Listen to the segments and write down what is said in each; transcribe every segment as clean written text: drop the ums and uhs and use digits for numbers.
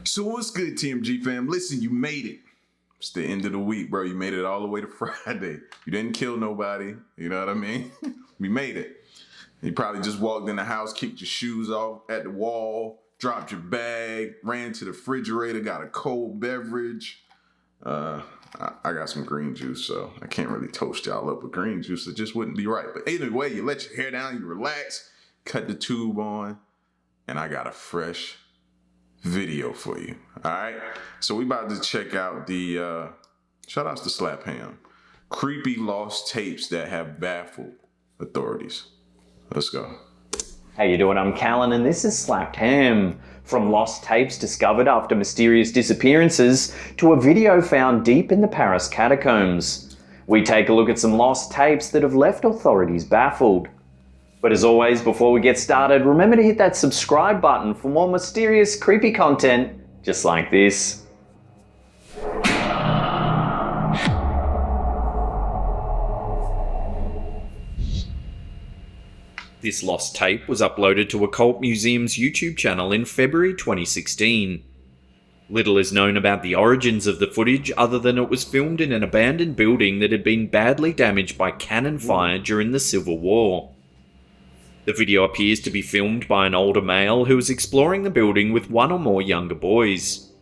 So what's good, TMG fam? Listen, you made it. It's the end of the week, bro. You made it all the way to Friday. You didn't kill nobody. You know what I mean? We made it. You probably just walked in the house, kicked your shoes off at the wall, dropped your bag, ran to the refrigerator, got a cold beverage. I got some green juice, so I can't really toast y'all up with green juice. It just wouldn't be right. But either way, you let your hair down, you relax, cut the tube on, and I got a fresh video for you. All right? So we about to check out the, shout outs to Slap Ham, creepy lost tapes that have baffled authorities. Let's go. How you doing? I'm Callan and this is Slapped Ham. From lost tapes discovered after mysterious disappearances to a video found deep in the Paris catacombs. We take a look at some lost tapes that have left authorities baffled. But as always, before we get started, remember to hit that subscribe button for more mysterious, creepy content just like this. This lost tape was uploaded to Occult Museum's YouTube channel in February 2016. Little is known about the origins of the footage other than it was filmed in an abandoned building that had been badly damaged by cannon fire during the Civil War. The video appears to be filmed by an older male who is exploring the building with one or more younger boys.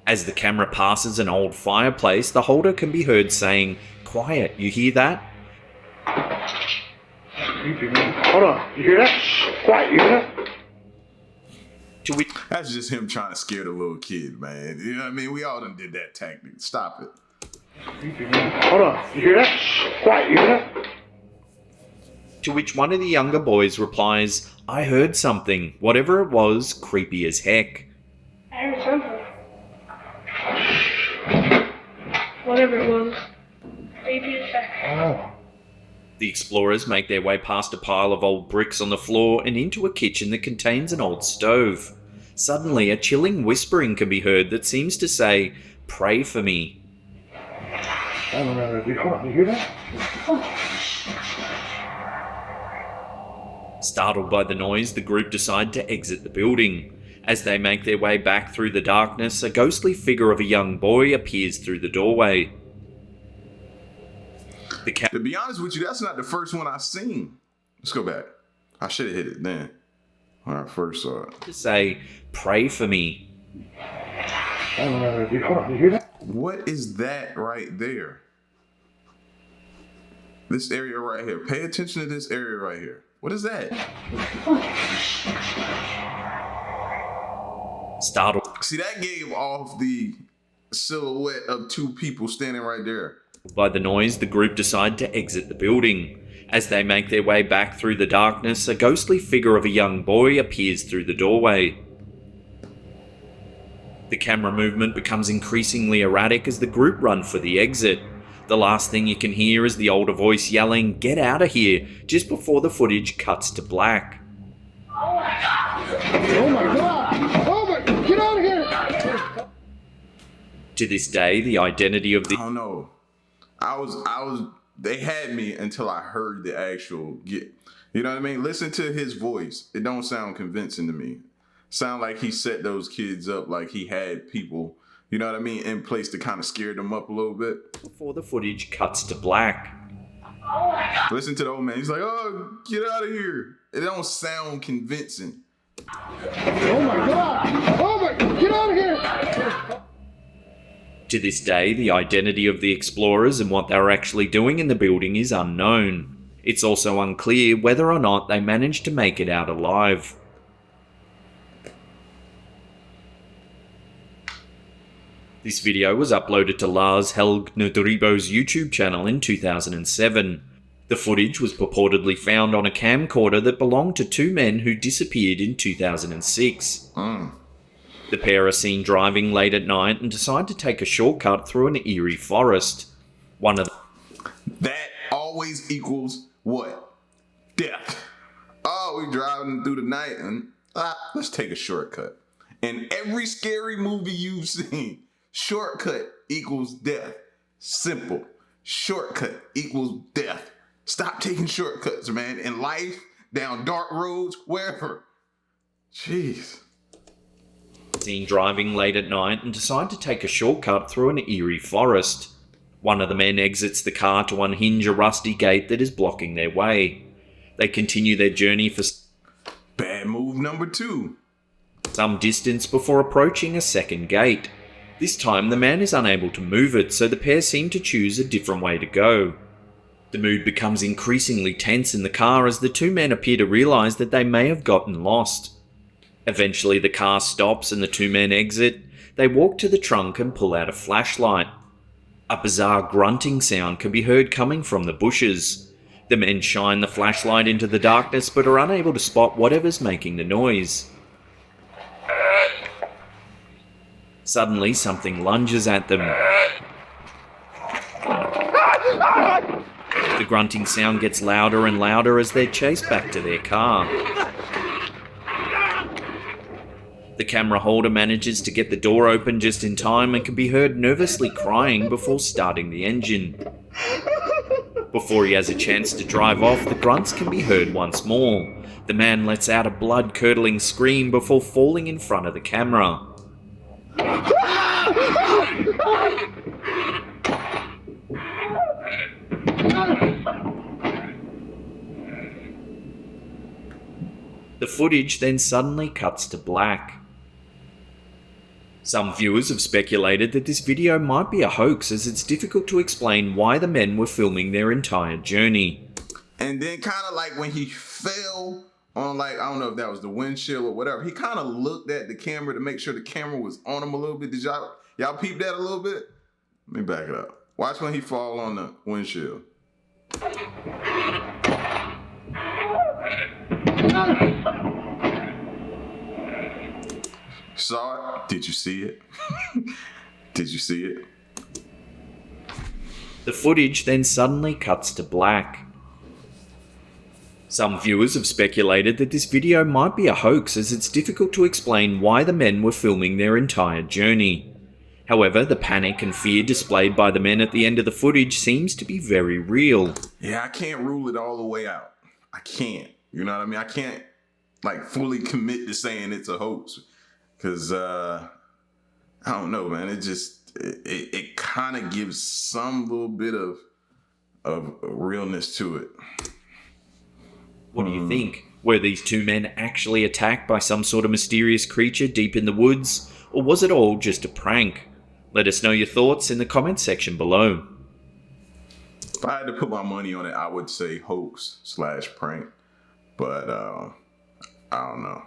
As the camera passes an old fireplace, the holder can be heard saying, "Quiet, you hear that?" Hold on, you hear that? Quiet, you hear that? To which That's just him trying to scare the little kid, man. You know what I mean? We all done did that tactic. Stop it. Hold on, you hear that? Quiet, you hear that? To which one of the younger boys replies, "I heard something. Whatever it was, creepy as heck." I heard something. Whatever it was. Creepy as heck. The explorers make their way past a pile of old bricks on the floor and into a kitchen that contains an old stove. Suddenly, a chilling whispering can be heard that seems to say, "Pray for me." Hold on, you hear that? Startled by the noise, the group decide to exit the building. As they make their way back through the darkness, a ghostly figure of a young boy appears through the doorway. To be honest with you, that's not the first one I've seen. Let's go back. I should have hit it then when I first saw it. To say, "Pray for me." Hold on, you hear that? What is that right there? This area right here. Pay attention to this area right here. What is that? Startled See, that gave off the silhouette of two people standing right there. by the noise, the group decide to exit the building. As they make their way back through the darkness, a ghostly figure of a young boy appears through the doorway. The camera movement becomes increasingly erratic as the group run for the exit. The last thing you can hear is the older voice yelling, "Get out of here," just before the footage cuts to black. Oh my god! Oh my, get out of here! To this day, the identity of I don't know. They had me until I heard the actual you know what I mean? Listen to his voice. It don't sound convincing to me. Sound like he set those kids up like he had people, you know what I mean, in place to kind of scare them up a little bit. Before the footage cuts to black. Listen to the old man. He's like, "Oh, get out of here." It don't sound convincing. Oh my god! Oh my, get out of here! To this day, the identity of the explorers and what they were actually doing in the building is unknown. It's also unclear whether or not they managed to make it out alive. This video was uploaded to Lars Helgnedribo's YouTube channel in 2007. The footage was purportedly found on a camcorder that belonged to two men who disappeared in 2006. The pair are seen driving late at night and decide to take a shortcut through an eerie forest. That always equals what? Death. Oh, we driving through the night and let's take a shortcut. In every scary movie you've seen, shortcut equals death. Simple. Shortcut equals death. Stop taking shortcuts, man. In life, down dark roads, wherever. Jeez. seen driving late at night and decide to take a shortcut through an eerie forest. One of the men exits the car to unhinge a rusty gate that is blocking their way. They continue their journey for Bad move number 2. some distance before approaching a second gate. This time the man is unable to move it, so the pair seem to choose a different way to go. The mood becomes increasingly tense in the car as the two men appear to realise that they may have gotten lost. Eventually the car stops and the two men exit. They walk to the trunk and pull out a flashlight. A bizarre grunting sound can be heard coming from the bushes. The men shine the flashlight into the darkness but are unable to spot whatever's making the noise. Suddenly something lunges at them. The grunting sound gets louder and louder as they're chased back to their car. The camera holder manages to get the door open just in time and can be heard nervously crying before starting the engine. Before he has a chance to drive off, the grunts can be heard once more. The man lets out a blood-curdling scream before falling in front of the camera. The footage then suddenly cuts to black. Some viewers have speculated that this video might be a hoax, as it's difficult to explain why the men were filming their entire journey. And then kind of like when he fell on, like, I don't know if that was the windshield or whatever, he kind of looked at the camera to make sure the camera was on him a little bit. Did y'all peep that a little bit? Let me back it up. Watch when he fall on the windshield. Saw it? Did you see it? Did you see it? The footage then suddenly cuts to black. Some viewers have speculated that this video might be a hoax, as it's difficult to explain why the men were filming their entire journey. However, the panic and fear displayed by the men at the end of the footage seems to be very real. Yeah, I can't rule it all the way out. I can't. You know what I mean? I can't, like, fully commit to saying it's a hoax. Because, I don't know, man. It kind of gives some little bit of realness to it. What do you think? Were these two men actually attacked by some sort of mysterious creature deep in the woods? Or was it all just a prank? Let us know your thoughts in the comments section below. If I had to put my money on it, I would say hoax/prank. But, I don't know.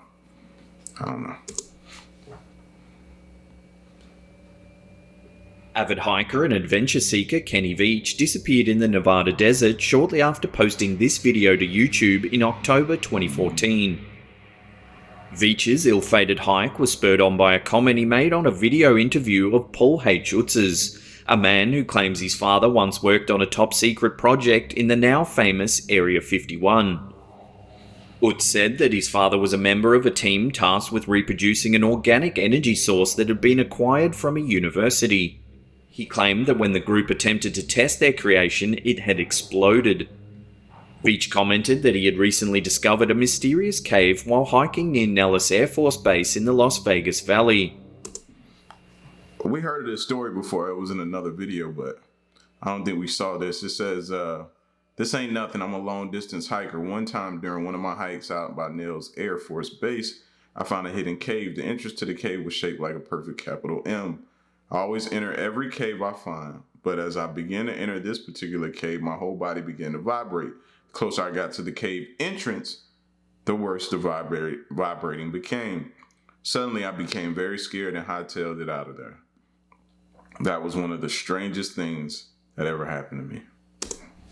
Avid hiker and adventure seeker Kenny Veach disappeared in the Nevada desert shortly after posting this video to YouTube in October 2014. Veach's ill-fated hike was spurred on by a comment he made on a video interview of Paul H. Utz's, a man who claims his father once worked on a top-secret project in the now-famous Area 51. Utz said that his father was a member of a team tasked with reproducing an organic energy source that had been acquired from a university. He claimed that when the group attempted to test their creation, it had exploded. Veach commented that he had recently discovered a mysterious cave while hiking near Nellis Air Force Base in the Las Vegas Valley. We heard of this story before. It was in another video, but I don't think we saw this. It says, this ain't nothing. I'm a long distance hiker. One time during one of my hikes out by Nellis Air Force Base, I found a hidden cave. The entrance to the cave was shaped like a perfect capital M. I always enter every cave I find, but as I began to enter this particular cave, my whole body began to vibrate. The closer I got to the cave entrance, the worse the vibrating became. Suddenly, I became very scared and hightailed it out of there. That was one of the strangest things that ever happened to me.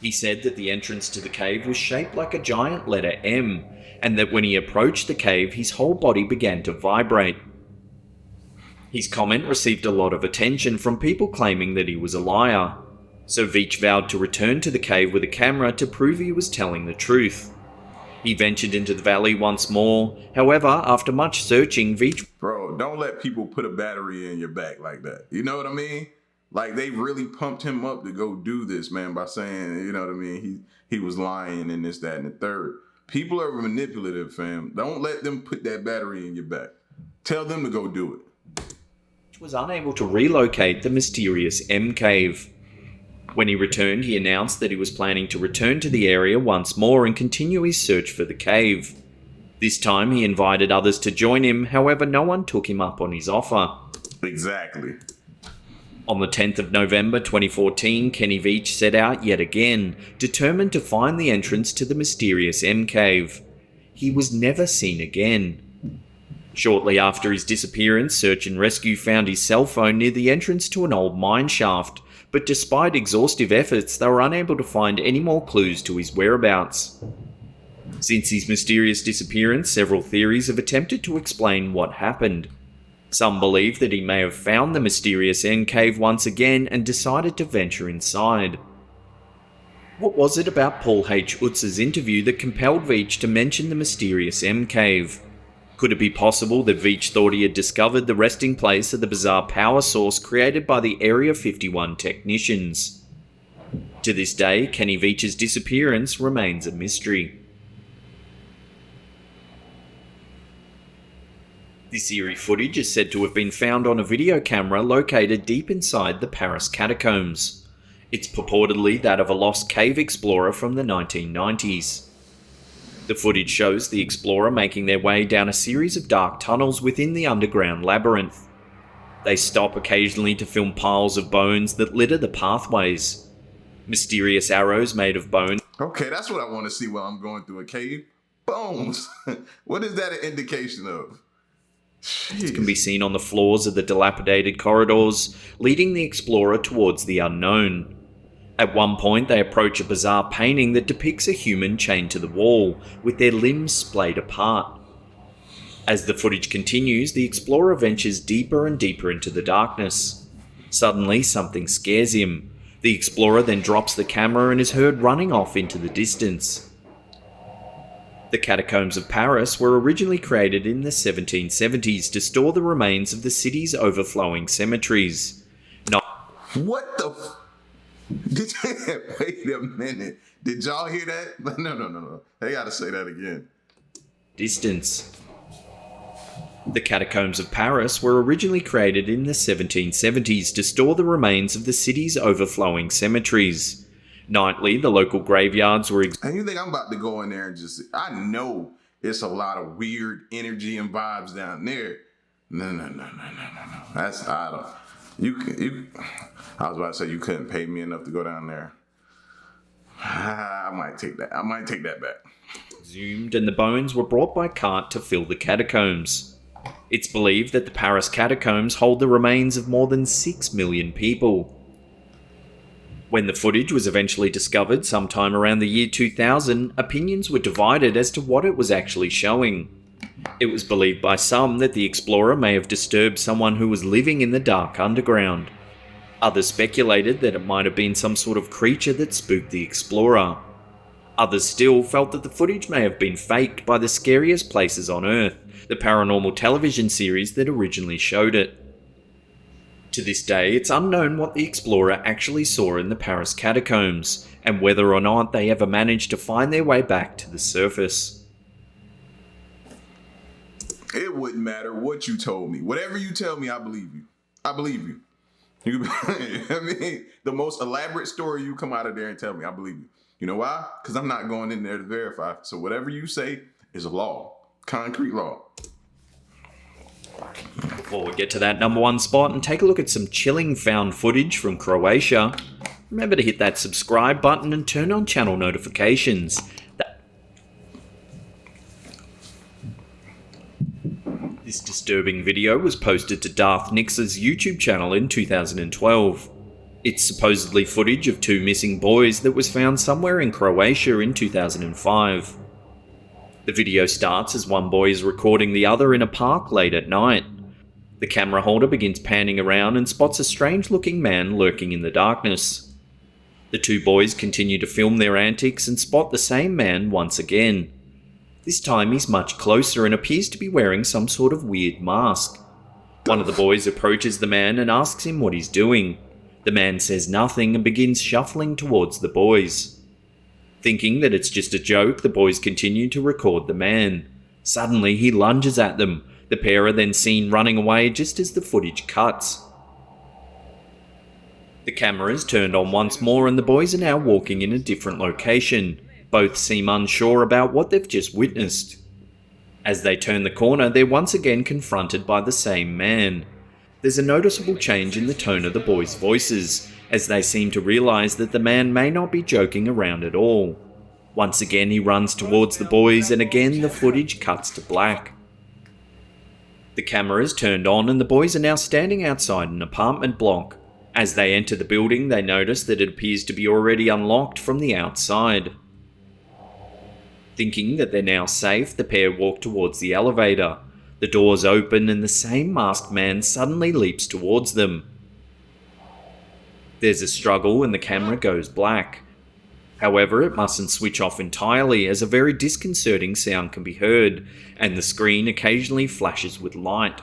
He said that the entrance to the cave was shaped like a giant letter M, and that when he approached the cave, his whole body began to vibrate. His comment received a lot of attention from people claiming that he was a liar, so Veach vowed to return to the cave with a camera to prove he was telling the truth. He ventured into the valley once more. However, after much searching, Veach... Bro, don't let people put a battery in your back like that. You know what I mean? Like, they really pumped him up to go do this, man, by saying, you know what I mean, he was lying and this, that, and the third. People are manipulative, fam. Don't let them put that battery in your back. Tell them to go do it. was unable to relocate the mysterious M Cave. When he returned, he announced that he was planning to return to the area once more and continue his search for the cave. This time he invited others to join him, however no one took him up on his offer. Exactly. On the 10th of November 2014, Kenny Veach set out yet again, determined to find the entrance to the mysterious M Cave. He was never seen again. Shortly after his disappearance, search and rescue found his cell phone near the entrance to an old mine shaft, but despite exhaustive efforts, they were unable to find any more clues to his whereabouts. Since his mysterious disappearance, several theories have attempted to explain what happened. Some believe that he may have found the mysterious M Cave once again and decided to venture inside. What was it about Paul H. Utz's interview that compelled Veach to mention the mysterious M Cave? Could it be possible that Veach thought he had discovered the resting place of the bizarre power source created by the Area 51 technicians? To this day, Kenny Veach's disappearance remains a mystery. This eerie footage is said to have been found on a video camera located deep inside the Paris Catacombs. It's purportedly that of a lost cave explorer from the 1990s. The footage shows the explorer making their way down a series of dark tunnels within the underground labyrinth. They stop occasionally to film piles of bones that litter the pathways. Mysterious arrows made of bone. Okay, that's what I want to see while I'm going through a cave. Bones. What is that an indication of? Jeez. Can be seen on the floors of the dilapidated corridors, leading the explorer towards the unknown. At one point, they approach a bizarre painting that depicts a human chained to the wall, with their limbs splayed apart. As the footage continues, the explorer ventures deeper and deeper into the darkness. Suddenly, something scares him. The explorer then drops the camera and is heard running off into the distance. The Catacombs of Paris were originally created in the 1770s to store the remains of the city's overflowing cemeteries. What the Wait a minute. Did y'all hear that? No. They gotta say that again. Distance. The Catacombs of Paris were originally created in the 1770s to store the remains of the city's overflowing cemeteries. Nightly, the local graveyards were... And you think I'm about to go in there and just... I know it's a lot of weird energy and vibes down there. No. That's... I don't... I was about to say you couldn't pay me enough to go down there. I might take that back. Exhumed, and the bones were brought by cart to fill the catacombs. It's believed that the Paris catacombs hold the remains of more than 6 million people. When the footage was eventually discovered sometime around the year 2000, opinions were divided as to what it was actually showing. It was believed by some that the explorer may have disturbed someone who was living in the dark underground. Others speculated that it might have been some sort of creature that spooked the explorer. Others still felt that the footage may have been faked by the Scariest Places on Earth, the paranormal television series that originally showed it. To this day, it's unknown what the explorer actually saw in the Paris catacombs, and whether or not they ever managed to find their way back to the surface. It wouldn't matter what you told me. Whatever you tell me, I believe you. I believe you. I mean, the most elaborate story you come out of there and tell me, I believe you. You know why? Because I'm not going in there to verify. So whatever you say is a law. Concrete law. Before we get to that number one spot and take a look at some chilling found footage from Croatia, remember to hit that subscribe button and turn on channel notifications. This disturbing video was posted to Darth Nix's YouTube channel in 2012. It's supposedly footage of 2 missing boys that was found somewhere in Croatia in 2005. The video starts as one boy is recording the other in a park late at night. The camera holder begins panning around and spots a strange-looking man lurking in the darkness. The 2 boys continue to film their antics and spot the same man once again. This time he's much closer and appears to be wearing some sort of weird mask. One of the boys approaches the man and asks him what he's doing. The man says nothing and begins shuffling towards the boys. Thinking that it's just a joke, the boys continue to record the man. Suddenly he lunges at them. The pair are then seen running away just as the footage cuts. The camera is turned on once more and the boys are now walking in a different location. Both seem unsure about what they've just witnessed. As they turn the corner, they're once again confronted by the same man. There's a noticeable change in the tone of the boys' voices, as they seem to realise that the man may not be joking around at all. Once again he runs towards the boys and again the footage cuts to black. The camera is turned on and the boys are now standing outside an apartment block. As they enter the building, they notice that it appears to be already unlocked from the outside. Thinking that they're now safe, the pair walk towards the elevator. The doors open and the same masked man suddenly leaps towards them. There's a struggle and the camera goes black. However, it mustn't switch off entirely as a very disconcerting sound can be heard, and the screen occasionally flashes with light.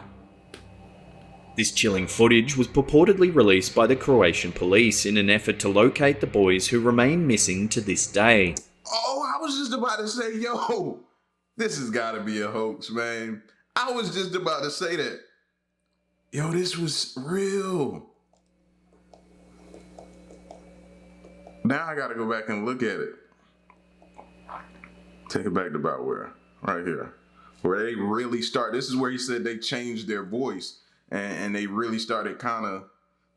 This chilling footage was purportedly released by the Croatian police in an effort to locate the boys who remain missing to this day. Oh, I was just about to say, yo, this has got to be a hoax, man. I was just about to say that. Yo, this was real. Now I got to go back and look at it. Take it back to about where? Right here. Where they really start. This is where he said they changed their voice. And they really started kind of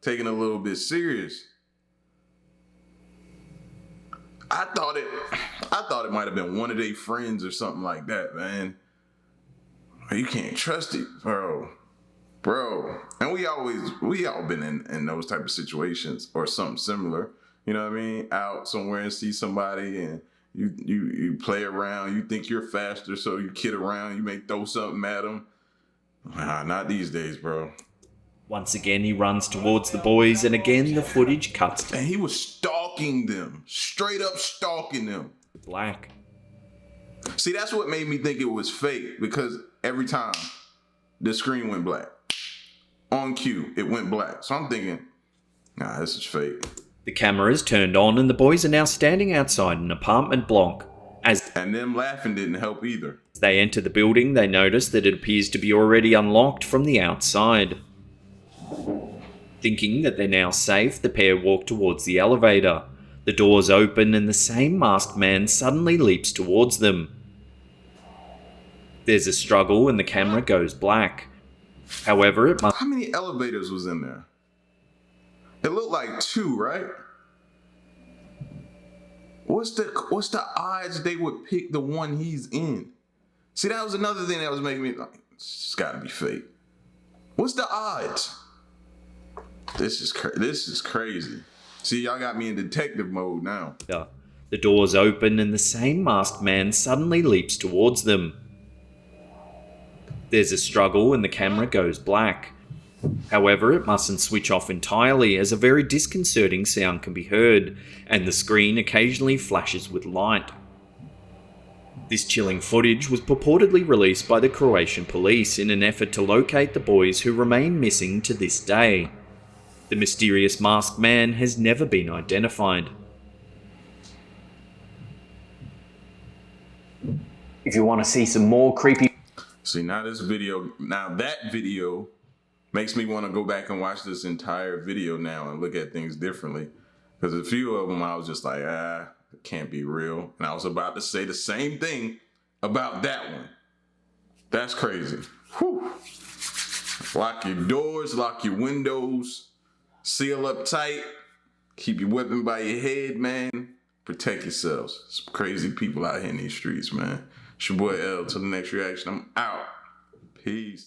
taking a little bit serious. I thought it might have been one of their friends or something like that, man. You can't trust it, bro. And we all been in those type of situations or something similar. You know what I mean? Out somewhere and see somebody and you play around. You think you're faster, so you kid around. You may throw something at them. Nah, not these days, bro. Once again, he runs towards the boys, and again the footage cuts And he was stalking them, straight up stalking them. to black. See, that's what made me think it was fake, because every time the screen went black. On cue, it went black. So I'm thinking, nah, this is fake. The camera is turned on, and the boys are now standing outside an apartment block. And them laughing didn't help either. As they enter the building, they notice that it appears to be already unlocked from the outside. Thinking that they're now safe, the pair walk towards the elevator. The doors open and the same masked man suddenly leaps towards them. There's a struggle and the camera goes black. However, it must... How many elevators was in there? It looked like 2, right? What's the odds they would pick the one he's in? See, that was another thing that was making me like, it's gotta be fake. What's the odds? This is crazy. See, y'all got me in detective mode now. The doors open and the same masked man suddenly leaps towards them. There's a struggle and the camera goes black. However, it mustn't switch off entirely as a very disconcerting sound can be heard, and the screen occasionally flashes with light. This chilling footage was purportedly released by the Croatian police in an effort to locate the boys who remain missing to this day. The mysterious masked man has never been identified. If you want to see some more creepy... See, now that video makes me want to go back and watch this entire video now and look at things differently. Because a few of them I was just like, it can't be real. And I was about to say the same thing about that one. That's crazy. Whew. Lock your doors, lock your windows, seal up tight, keep your weapon by your head, man. Protect yourselves. Some crazy people out here in these streets, man. It's your boy L. Till the next reaction, I'm out. Peace.